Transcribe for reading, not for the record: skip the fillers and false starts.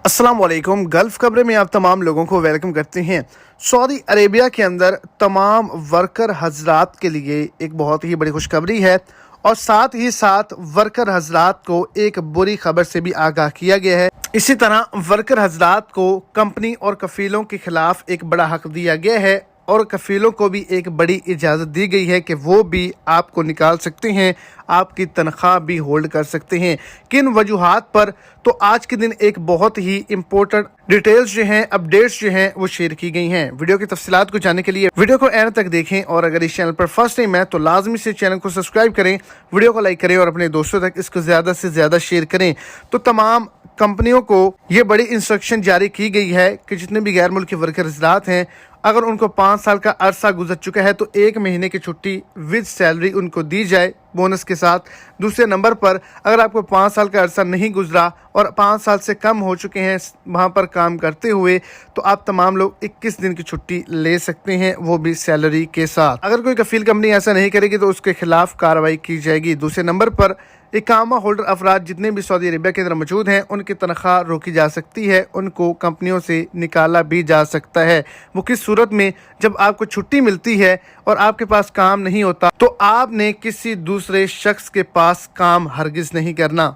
अस्सलाम वालेकुम। गल्फ खबरें में आप तमाम लोगों को वेलकम करते हैं। सऊदी अरेबिया के अंदर तमाम वर्कर हजरात के लिए एक बहुत ही बड़ी खुशखबरी है और साथ ही साथ वर्कर हजरात को एक बुरी खबर से भी आगाह किया गया है। इसी तरह वर्कर हजरात को कंपनी और कफीलों के खिलाफ एक बड़ा हक दिया गया है और कफीलों को भी एक बड़ी इजाज़त दी गई है कि वो भी आपको निकाल सकते हैं, आपकी तनख्वाह भी होल्ड कर सकते हैं। किन वजूहात पर, तो आज के दिन एक बहुत ही इम्पोर्टेंट डिटेल्स जो हैं, अपडेट्स जो हैं वो शेयर की गई हैं। वीडियो की तफसीलात को जानने के लिए वीडियो को एंड तक देखें और अगर इस चैनल पर फर्स्ट टाइम है तो लाजमी से चैनल को सब्सक्राइब करें, वीडियो को लाइक करें और अपने दोस्तों तक इसको ज़्यादा से ज़्यादा शेयर करें। तो तमाम कंपनियों को ये बड़ी इंस्ट्रक्शन जारी की गई है कि जितने भी गैर मुल्की वर्कर हजरात हैं, अगर उनको 5 साल का अरसा गुजर चुका है तो 1 महीने की छुट्टी विद सैलरी उनको दी जाए बोनस के साथ। दूसरे नंबर पर अगर आपको 5 साल का अरसा नहीं गुजरा और 5 साल से कम हो चुके हैं वहाँ पर काम करते हुए, तो आप तमाम लोग 21 दिन की छुट्टी ले सकते हैं, वो भी सैलरी के साथ। अगर कोई कफील कंपनी ऐसा नहीं करेगी तो उसके खिलाफ कार्रवाई की जाएगी। दूसरे नंबर पर इकामा होल्डर अफराद जितने भी सऊदी अरेबिया के अंदर मौजूद हैं, उनकी तनख्वाह रोकी जा सकती है, उनको कंपनियों से निकाला भी जा सकता है। वो किस सूरत में, जब आपको छुट्टी मिलती है और आपके पास काम नहीं होता तो आपने किसी दूसरे शख्स के पास काम हरगिज नहीं करना।